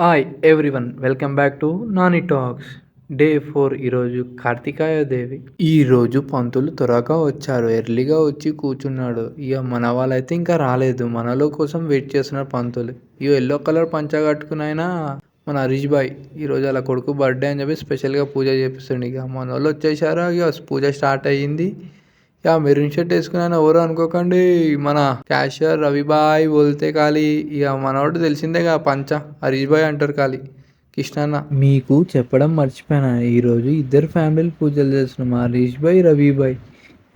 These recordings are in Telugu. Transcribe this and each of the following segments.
Hi everyone, welcome back to Nani talks. Day 4 ఈరోజు కార్తికాయ దేవి. ఈరోజు పంతులు త్వరగా వచ్చారు, ఎర్లీగా వచ్చి కూర్చున్నాడు. ఇక మన వాళ్ళైతే ఇంకా రాలేదు, మనలో కోసం వెయిట్ చేస్తున్నారు పంతులు. ఇక ఎల్లో కలర్ పంచ కట్టుకునైనా మన హరీష్ బాయ్ ఈరోజు అలా కొడుకు బర్త్డే అని చెప్పి స్పెషల్గా పూజ చేపిస్తుండే. ఇక మన వాళ్ళు వచ్చేసారు, ఇక పూజ స్టార్ట్ అయ్యింది. యా మెరూన్ షర్ట్ వేసుకున్నాను, ఎవరు అనుకోకండి, మన క్యాషియర్ రవిబాయ్ బోల్తే ఖాళీ. ఇక మనోడు తెలిసిందేగా, పంచ హరీష్ బాయ్ అంటారు ఖాళీ కృష్ణన్న. మీకు చెప్పడం మర్చిపోయాను, ఈరోజు ఇద్దరు ఫ్యామిలీలు పూజలు చేస్తున్నాం, హరీష్ బాయ్ రవిబాయ్.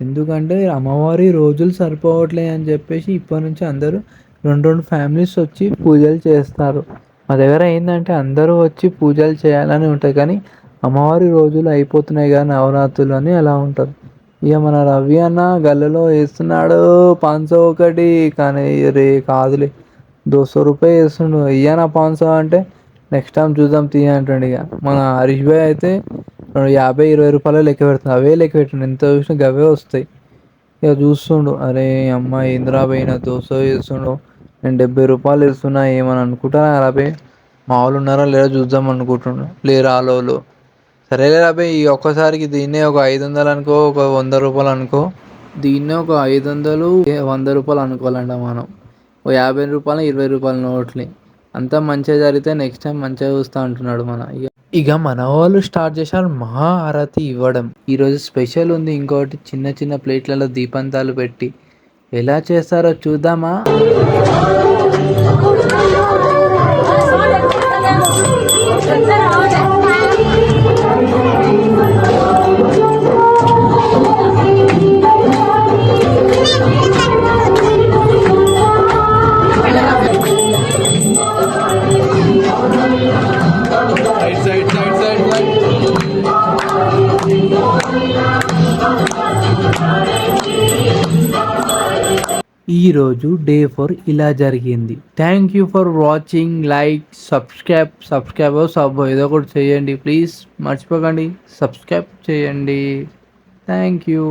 ఎందుకంటే అమ్మవారి రోజులు సరిపోవట్లే అని చెప్పేసి ఇప్పటి నుంచి అందరూ రెండు రెండు ఫ్యామిలీస్ వచ్చి పూజలు చేస్తారు. మా దగ్గర ఏంటంటే అందరూ వచ్చి పూజలు చేయాలని ఉంటుంది, కానీ అమ్మవారి రోజులు అయిపోతున్నాయి కదా నవరాత్రులు అని అలా ఉంటారు. ఇక మన రవి అన్న గల్లలో వేస్తున్నాడు 500 ఒకటి, కానీ రే కాదులే 200 రూపాయలు వేస్తుండు. ఇయ్యనా 500 అంటే నెక్స్ట్ టైం చూద్దాం తీయ అంటుండు. ఇక మన హరీష్ భాయ్ అయితే 50-20 రూపాయలు లెక్క పెడుతుంది, అవే లెక్క పెట్టిండు, ఎంత చూసినా గవే వస్తాయి. ఇక చూస్తుండు, అరే అమ్మ ఇంద్రా పోయిన 200 వేస్తుండు, నేను 70 రూపాయలు వేస్తున్నా, ఏమని అనుకుంటారా రాబోయ్, మా వాళ్ళు ఉన్నారా లేదా చూద్దాం అనుకుంటుండు, లేరు ఆలోలు. సరేలే రాబోయ్, ఈ ఒక్కసారికి దీన్నే ఒక 500 అనుకో, ఒక 100 రూపాయలు అనుకో, దీన్నే ఒక 500 100 రూపాయలు అనుకోవాలంట మనం. ఒక 50 రూపాయలు 20 రూపాయల నోట్ని, అంతా మంచిగా జరిగితే నెక్స్ట్ టైం మంచిగా చూస్తా అంటున్నాడు మన. ఇక మన వాళ్ళు స్టార్ట్ చేశారు మహా హారతి ఇవ్వడం. ఈరోజు స్పెషల్ ఉంది ఇంకోటి, చిన్న చిన్న ప్లేట్లలో దీపంతాలు పెట్టి ఎలా చేస్తారో చూద్దామా. ఈరోజు డే 4 ఇలా జరిగింది. Thank you for watching. Like, sub ఏదో ఒకటి చేయండి ప్లీజ్, మర్చిపోకండి సబ్స్క్రైబ్ చేయండి. Thank you.